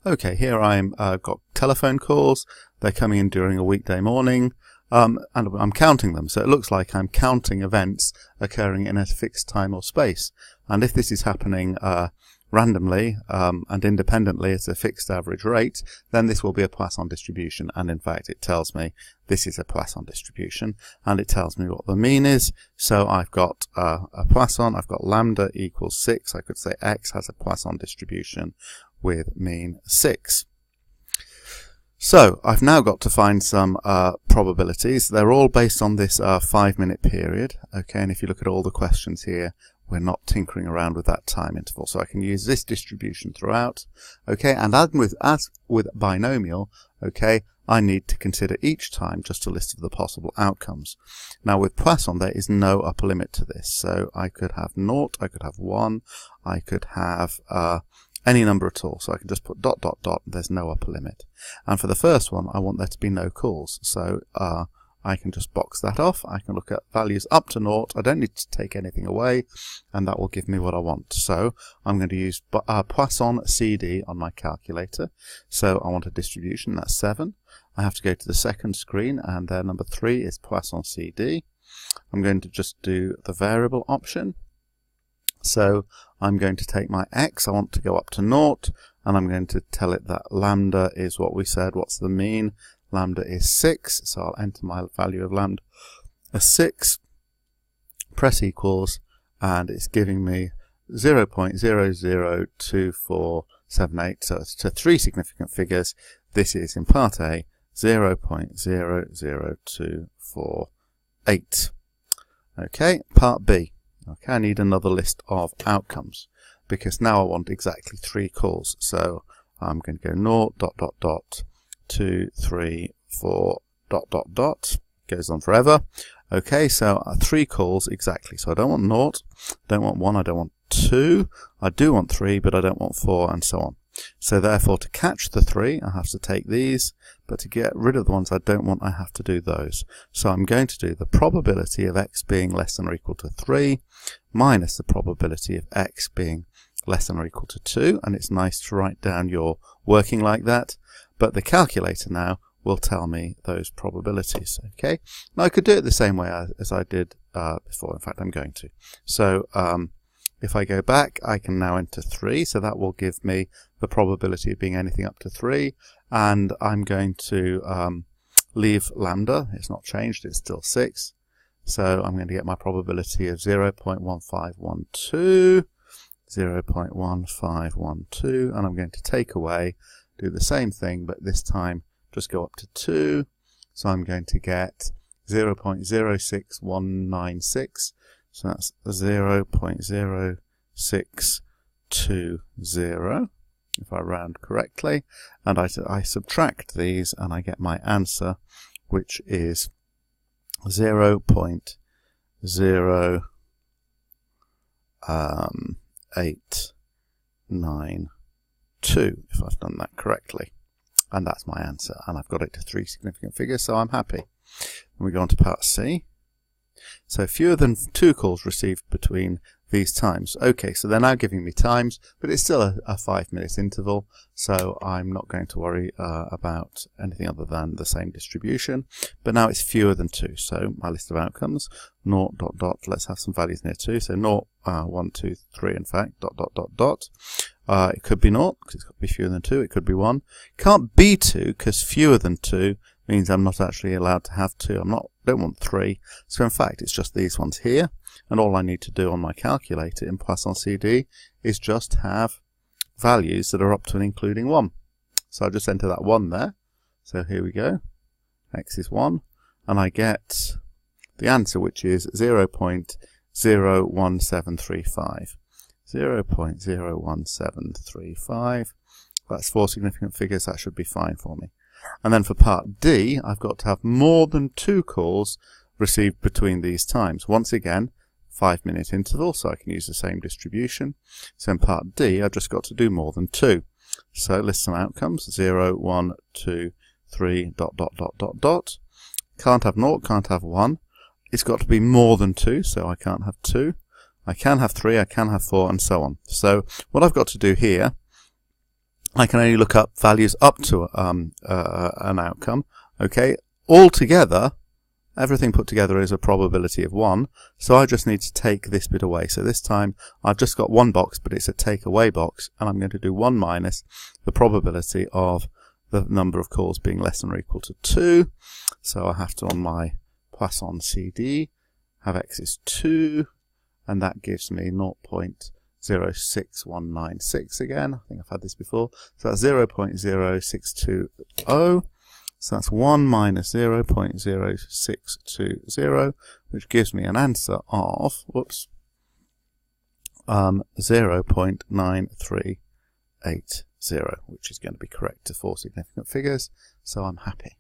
Okay, here I've got telephone calls. They're coming in during a weekday morning, and I'm counting them. So it looks like I'm counting events occurring in a fixed time or space. And if this is happening randomly and independently at a fixed average rate, then this will be a Poisson distribution. And in fact, it tells me this is a Poisson distribution, and it tells me what the mean is. So I've got a Poisson. I've got lambda equals 6. I could say x has a Poisson distribution with mean 6. So I've now got to find some probabilities. They're all based on this 5-minute period. Okay, and if you look at all the questions here, we're not tinkering around with that time interval. So I can use this distribution throughout. Okay, and as with binomial, okay, I need to consider each time just a list of the possible outcomes. Now with Poisson, there is no upper limit to this. So I could have 0, I could have 1, I could have any number at all. So I can just put ... There's no upper limit. And for the first one, I want there to be no calls. So I can just box that off. I can look at values up to 0. I don't need to take anything away, and that will give me what I want. So I'm going to use Poisson CD on my calculator. So I want a distribution, that's 7. I have to go to the second screen, and there number 3 is Poisson CD. I'm going to just do the variable option. So I'm going to take my x, I want to go up to 0, and I'm going to tell it that lambda is what we said. What's the mean? Lambda is 6, so I'll enter my value of lambda as 6, press equals, and it's giving me 0.002478, so it's to 3 significant figures. This is in part A, 0.00248. Okay, part B. Okay, I need another list of outcomes, because now I want exactly 3 calls. So I'm going to go 0, ... 2, 3, 4, ... goes on forever. Okay, so 3 calls exactly. So I don't want 0, don't want 1, I don't want 2, I do want 3, but I don't want 4, and so on. So therefore, to catch the 3, I have to take these, but to get rid of the ones I don't want, I have to do those. So I'm going to do the probability of x being less than or equal to 3 minus the probability of x being less than or equal to 2, and it's nice to write down your working like that. But the calculator now will tell me those probabilities. Okay, now I could do it the same way as I did before. In fact, I'm going to. So if I go back, I can now enter 3. So that will give me the probability of being anything up to 3. And I'm going to leave lambda. It's not changed. It's still 6. So I'm going to get my probability of 0.1512, 0.1512, and I'm going to take away, do the same thing, but this time just go up to 2. So I'm going to get 0.06196. So that's 0.0620 if I round correctly. And I subtract these and I get my answer, which is 0.0892, if I've done that correctly. And that's my answer. And I've got it to 3 significant figures, so I'm happy. And we go on to part C. So fewer than 2 calls received between these times. Okay, so they're now giving me times, but it's still a 5-minute interval, so I'm not going to worry about anything other than the same distribution. But now it's fewer than 2, so my list of outcomes, 0, ... Let's have some values near 2, so 0, 1, 2, 3, in fact, ... It could be 0, because it's got to be fewer than 2. It could be 1. Can't be 2, because fewer than 2 means I'm not actually allowed to have 2. Don't want 3. So in fact, it's just these ones here. And all I need to do on my calculator in Poisson CD is just have values that are up to and including 1. So I'll just enter that 1 there. So here we go. X is 1. And I get the answer, which is 0.01735. 0.01735. That's 4 significant figures. That should be fine for me. And then for part D, I've got to have more than 2 calls received between these times. Once again, 5-minute interval, so I can use the same distribution. So in part D, I've just got to do more than 2. So list some outcomes, 0, 1, 2, 3, ... Can't have 0, can't have 1. It's got to be more than 2, so I can't have 2. I can have 3, I can have 4, and so on. So what I've got to do here I can only look up values up to an outcome. Okay, altogether, everything put together is a probability of 1, so I just need to take this bit away. So this time I've just got one box, but it's a take away box, and I'm going to do 1 minus the probability of the number of calls being less than or equal to 2. So I have to, on my Poisson CD, have x is 2, and that gives me 0.06196 again. I think I've had this before. So that's 0.0620. So that's 1 minus 0.0620, which gives me an answer of, 0.9380, which is going to be correct to 4 significant figures. So I'm happy.